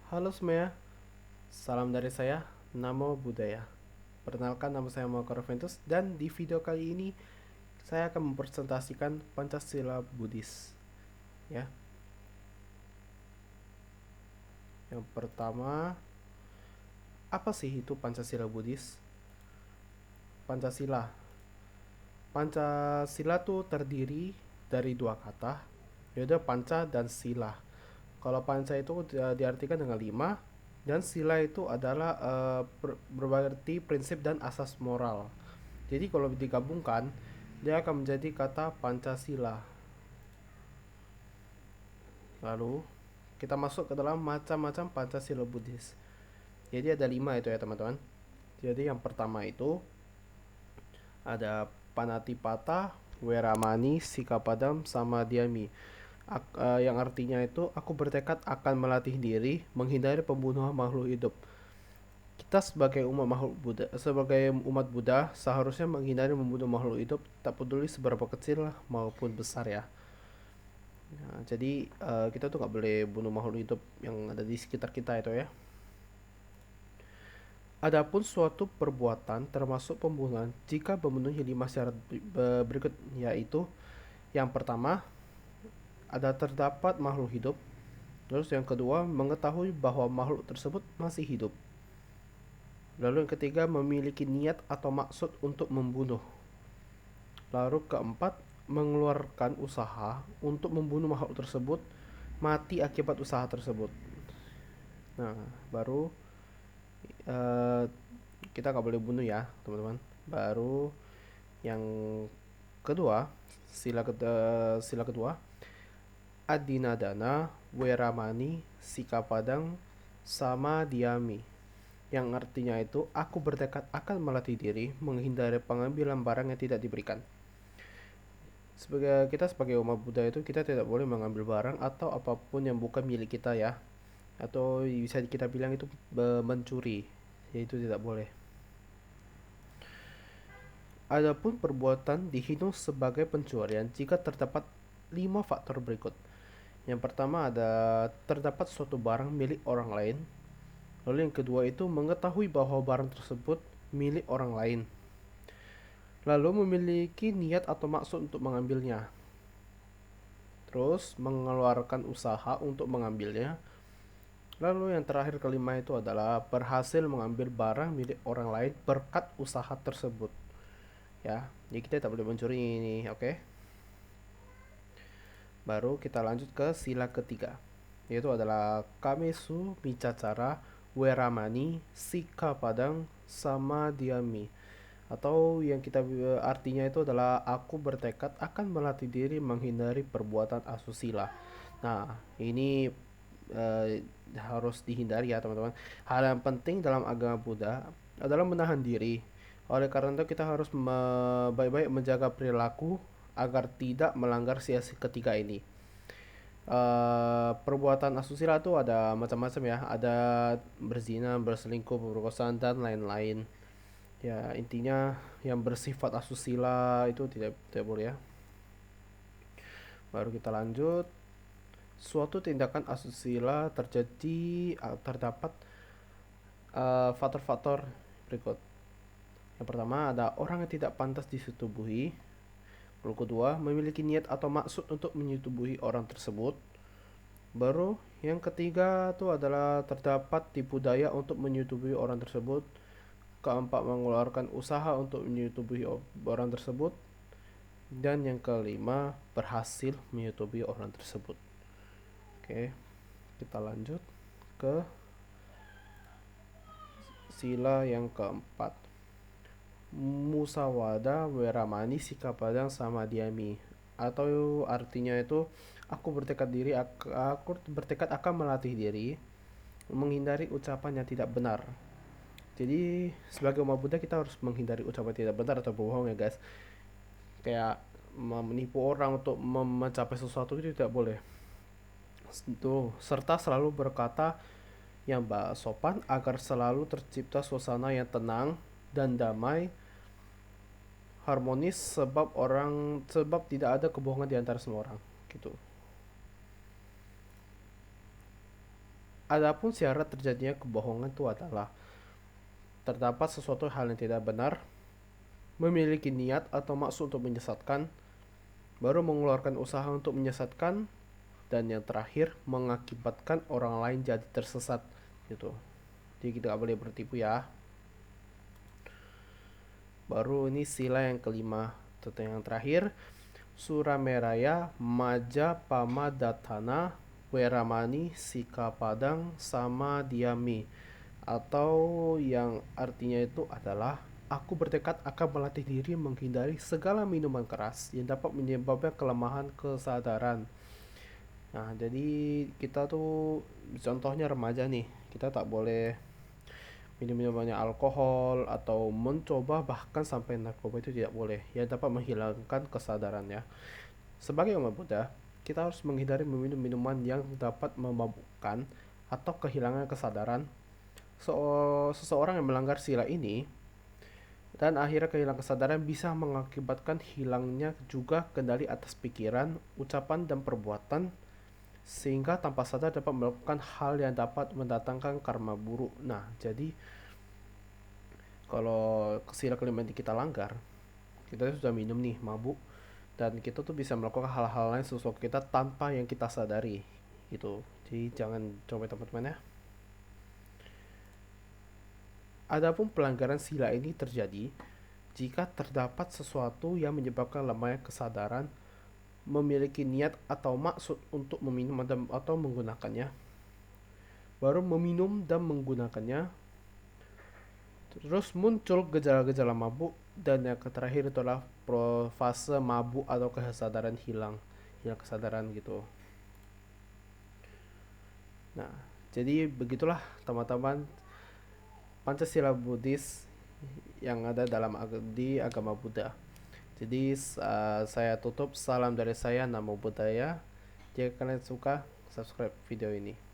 Halo semuanya, salam dari saya, Namo Buddhaya. Perkenalkan, nama saya Muhammad Ventus dan di video kali ini saya akan mempresentasikan Pancasila Buddhis. Ya, yang pertama, apa sih itu Pancasila Buddhis? Pancasila. Pancasila tuh terdiri dari dua kata, yaitu panca dan sila. Kalau panca itu diartikan dengan lima, dan sila itu adalah berarti prinsip dan asas moral. Jadi kalau digabungkan, dia akan menjadi kata Pancasila. Lalu kita masuk ke dalam macam-macam Pancasila Buddhis. Jadi ada 5 itu ya teman-teman. Jadi yang pertama itu ada Panatipata, Weramani, Sikapadam, sama Diami. Yang artinya itu aku bertekad akan melatih diri menghindari pembunuhan makhluk hidup. Kita sebagai umat Buddha seharusnya menghindari membunuh makhluk hidup, tak peduli seberapa kecil maupun besar ya. Nah, jadi kita tuh nggak boleh bunuh makhluk hidup yang ada di sekitar kita itu ya. Adapun suatu perbuatan termasuk pembunuhan jika memenuhi 5 syarat berikut, yaitu yang pertama ada terdapat makhluk hidup, terus yang kedua mengetahui bahwa makhluk tersebut masih hidup, lalu yang ketiga memiliki niat atau maksud untuk membunuh, lalu keempat mengeluarkan usaha untuk membunuh makhluk tersebut mati akibat usaha tersebut. Nah, baru eh, kita nggak boleh bunuh ya teman-teman. Baru yang kedua, sila kedua, adinadana, weramani, sikapadang, sama diami, yang artinya itu aku bertekad akan melatih diri menghindari pengambilan barang yang tidak diberikan. Sebagai umat Buddha itu kita tidak boleh mengambil barang atau apapun yang bukan milik kita ya, atau bisa kita bilang itu mencuri, yaitu tidak boleh. Adapun perbuatan dihitung sebagai pencurian jika terdapat 5 faktor berikut. Yang pertama ada terdapat suatu barang milik orang lain. Lalu yang kedua itu mengetahui bahwa barang tersebut milik orang lain. Lalu memiliki niat atau maksud untuk mengambilnya. Terus mengeluarkan usaha untuk mengambilnya. Lalu yang terakhir kelima itu adalah berhasil mengambil barang milik orang lain berkat usaha tersebut. Ya, jadi kita tak boleh mencuri ini, oke? Baru kita lanjut ke sila ketiga, yaitu adalah Kamesu Micacara Weramani Sika Padang sama Diami, atau yang kita artinya itu adalah aku bertekad akan melatih diri menghindari perbuatan asusila. Nah, ini harus dihindari ya teman-teman. Hal yang penting dalam agama Buddha adalah menahan diri. Oleh karena itu kita harus baik-baik menjaga perilaku agar tidak melanggar sila ketiga ini. Perbuatan asusila itu ada macam-macam ya, ada berzina, berselingkuh, pemerkosaan dan lain-lain. Ya intinya yang bersifat asusila itu tidak boleh ya. Baru kita lanjut. Suatu tindakan asusila terjadi terdapat faktor-faktor berikut. Yang pertama ada orang yang tidak pantas disetubuhi. Lalu kedua, memiliki niat atau maksud untuk menyetubuhi orang tersebut. Baru yang ketiga itu adalah terdapat tipu daya untuk menyetubuhi orang tersebut. Keempat, mengeluarkan usaha untuk menyetubuhi orang tersebut. Dan yang kelima, berhasil menyetubuhi orang tersebut. Oke, kita lanjut ke sila yang keempat, musawada weramani sikapadang sama diami, atau artinya itu aku bertekad akan melatih diri menghindari ucapan yang tidak benar. Jadi sebagai umat Buddha kita harus menghindari ucapan tidak benar atau bohong ya guys. Kayak menipu orang untuk mencapai sesuatu itu tidak boleh. Tuh, serta selalu berkata yang sopan agar selalu tercipta suasana yang tenang dan damai, harmonis, sebab tidak ada kebohongan di antara semua orang gitu. Adapun syarat terjadinya kebohongan itu adalah terdapat sesuatu hal yang tidak benar, memiliki niat atau maksud untuk menyesatkan, baru mengeluarkan usaha untuk menyesatkan, dan yang terakhir mengakibatkan orang lain jadi tersesat gitu. Jadi kita nggak boleh bertipu ya. Baru ini sila yang kelima atau yang terakhir, Surameraya Maja Pamadatana Weramani Sikapadang Sama Diami, atau yang artinya itu adalah aku bertekad akan melatih diri menghindari segala minuman keras yang dapat menyebabkan kelemahan kesadaran. Nah, jadi kita tuh contohnya remaja nih, kita tak boleh minum banyak alkohol atau mencoba bahkan sampai narkoba, itu tidak boleh ya, dapat menghilangkan kesadaran ya. Sebagai umat Buddha, kita harus menghindari meminum minuman yang dapat memabukkan atau kehilangan kesadaran. Seseorang yang melanggar sila ini dan akhirnya kehilangan kesadaran bisa mengakibatkan hilangnya juga kendali atas pikiran, ucapan, dan perbuatan, sehingga tanpa sadar dapat melakukan hal yang dapat mendatangkan karma buruk. Nah, jadi kalau sila kelima ini kita langgar, kita sudah minum nih, mabuk, dan kita tuh bisa melakukan hal-hal lain sesuatu kita tanpa yang kita sadari gitu. Jadi jangan coba teman-teman ya. Adapun pelanggaran sila ini terjadi jika terdapat sesuatu yang menyebabkan lemahnya kesadaran, memiliki niat atau maksud untuk meminum atau menggunakannya, baru meminum dan menggunakannya, terus muncul gejala-gejala mabuk, dan yang terakhir itu adalah fase mabuk atau kesadaran hilang kesadaran gitu. Nah, jadi begitulah teman-teman Pancasila Buddhis yang ada di agama Buddha. Jadi saya tutup, salam dari saya, Namo Buddhaya. Jika kalian suka, subscribe video ini.